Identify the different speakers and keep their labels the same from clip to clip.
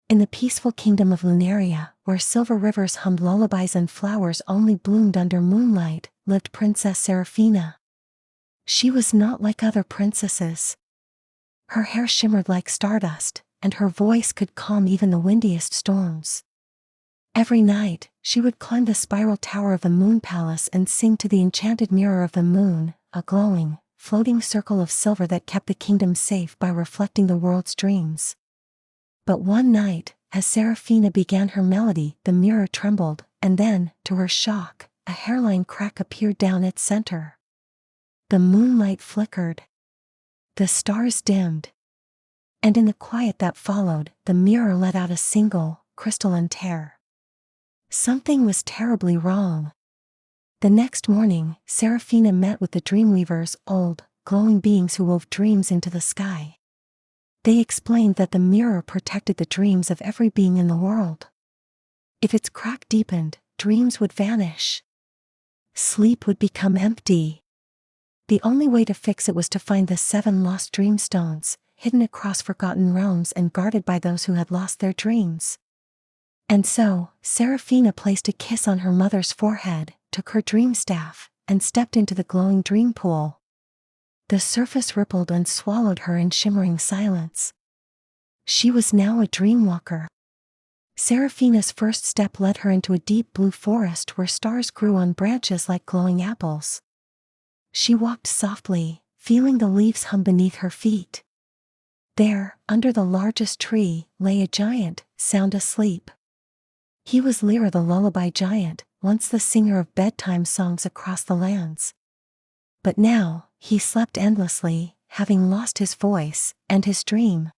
Speaker 1: In the peaceful kingdom of Lunaria, where silver rivers hummed lullabies and flowers only bloomed under moonlight, lived Princess Seraphina. She was not like other princesses. Her hair shimmered like stardust, and her voice could calm even the windiest storms. Every night, she would climb the spiral tower of the moon palace and sing to the enchanted mirror of the moon, a glowing, floating circle of silver that kept the kingdom safe by reflecting the world's dreams. But one night, as Seraphina began her melody, the mirror trembled, and then, to her shock, a hairline crack appeared down its center. The moonlight flickered. The stars dimmed. And in the quiet that followed, the mirror let out a single, crystalline tear. Something was terribly wrong. The next morning, Seraphina met with the Dreamweavers, old, glowing beings who wove dreams into the sky. They explained that the mirror protected the dreams of every being in the world. If its crack deepened, dreams would vanish. Sleep would become empty. The only way to fix it was to find the 7 lost dreamstones, hidden across forgotten realms and guarded by those who had lost their dreams. And so, Seraphina placed a kiss on her mother's forehead, took her dream staff, and stepped into the glowing dream pool. The surface rippled and swallowed her in shimmering silence. She was now a dreamwalker. Seraphina's first step led her into a deep blue forest where stars grew on branches like glowing apples. She walked softly, feeling the leaves hum beneath her feet. There, under the largest tree, lay a giant, sound asleep. He was Lyra the lullaby giant, once the singer of bedtime songs across the lands. But now, he slept endlessly, having lost his voice, and his dream.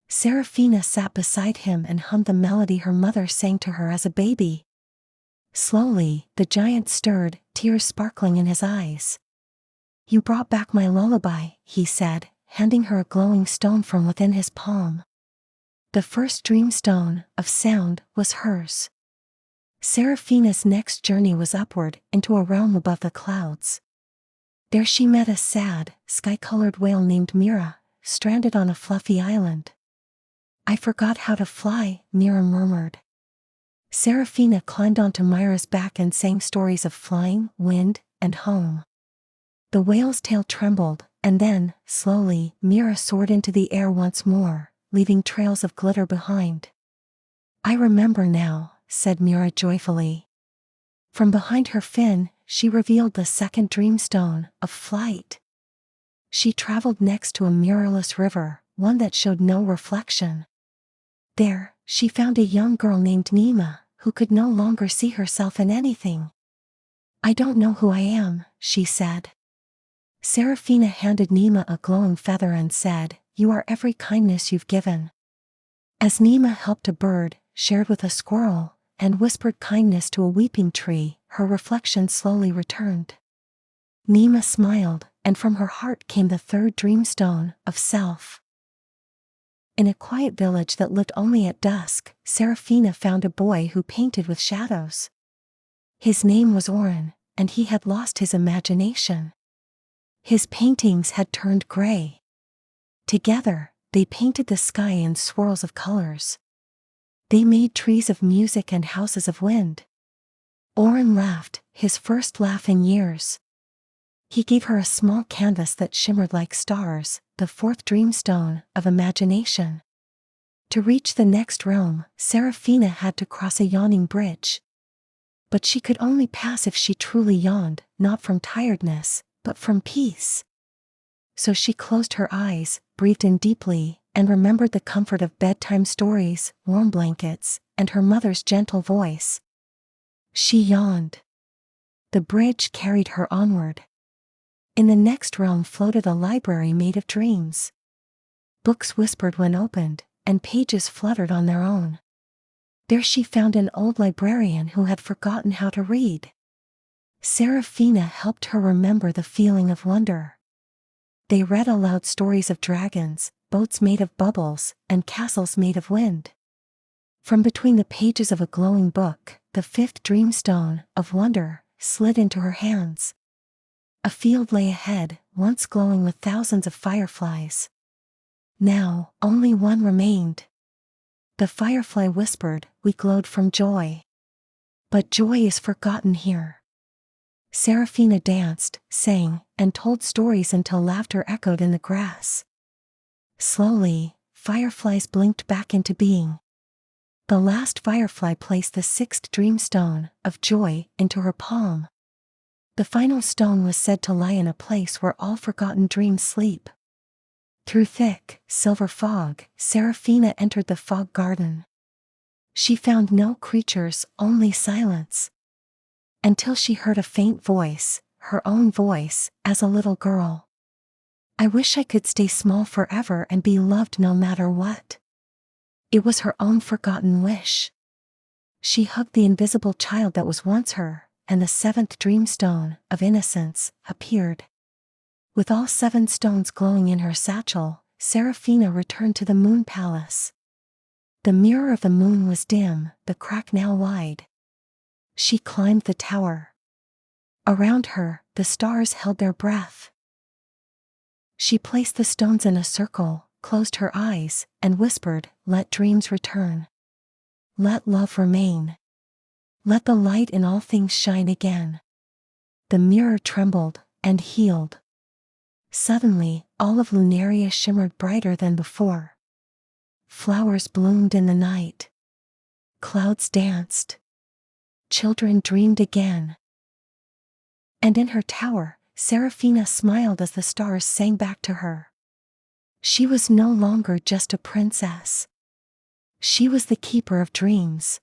Speaker 1: Seraphina sat beside him and hummed the melody her mother sang to her as a baby. Slowly, the giant stirred, tears sparkling in his eyes. "You brought back my lullaby," he said, handing her a glowing stone from within his palm. The first dreamstone, of sound, was hers. Seraphina's next journey was upward, into a realm above the clouds. There she met a sad, sky-colored whale named Mira, stranded on a fluffy island. "I forgot how to fly," Mira murmured. Seraphina climbed onto Mira's back and sang stories of flying, wind, and home. The whale's tail trembled, and then, slowly, Mira soared into the air once more, leaving trails of glitter behind. "I remember now," said Mira joyfully. From behind her fin, she revealed the second dreamstone, of flight. She traveled next to a mirrorless river, one that showed no reflection. There, she found a young girl named Nima, who could no longer see herself in anything. "I don't know who I am," she said. Seraphina handed Nima a glowing feather and said, "You are every kindness you've given." As Nima helped a bird, shared with a squirrel, and whispered kindness to a weeping tree, her reflection slowly returned. Nima smiled, and from her heart came the third dreamstone, of self. In a quiet village that lit only at dusk, Seraphina found a boy who painted with shadows. His name was Oren, and he had lost his imagination. His paintings had turned gray. Together, they painted the sky in swirls of colors. They made trees of music and houses of wind. Oren laughed, his first laugh in years. He gave her a small canvas that shimmered like stars, the fourth dreamstone, of imagination. To reach the next realm, Seraphina had to cross a yawning bridge. But she could only pass if she truly yawned, not from tiredness, but from peace. So she closed her eyes, breathed in deeply, and remembered the comfort of bedtime stories, warm blankets, and her mother's gentle voice. She yawned. The bridge carried her onward. In the next realm floated a library made of dreams. Books whispered when opened, and pages fluttered on their own. There she found an old librarian who had forgotten how to read. Seraphina helped her remember the feeling of wonder. They read aloud stories of dragons, boats made of bubbles, and castles made of wind. From between the pages of a glowing book, the fifth dreamstone, of wonder, slid into her hands. A field lay ahead, once glowing with thousands of fireflies. Now, only one remained. The firefly whispered, "We glowed from joy. But joy is forgotten here." Seraphina danced, sang, and told stories until laughter echoed in the grass. Slowly, fireflies blinked back into being. The last firefly placed the sixth dreamstone of joy into her palm. The final stone was said to lie in a place where all forgotten dreams sleep. Through thick, silver fog, Seraphina entered the fog garden. She found no creatures, only silence. Until she heard a faint voice, her own voice, as a little girl. "I wish I could stay small forever and be loved no matter what." It was her own forgotten wish. She hugged the invisible child that was once her, and the seventh dreamstone of innocence appeared. With all 7 stones glowing in her satchel, Seraphina returned to the moon palace. The mirror of the moon was dim, the crack now wide. She climbed the tower. Around her, the stars held their breath. She placed the stones in a circle, closed her eyes, and whispered, "Let dreams return. Let love remain. Let the light in all things shine again." The mirror trembled, and healed. Suddenly, all of Lunaria shimmered brighter than before. Flowers bloomed in the night. Clouds danced. Children dreamed again. And in her tower, Seraphina smiled as the stars sang back to her. She was no longer just a princess. She was the keeper of dreams.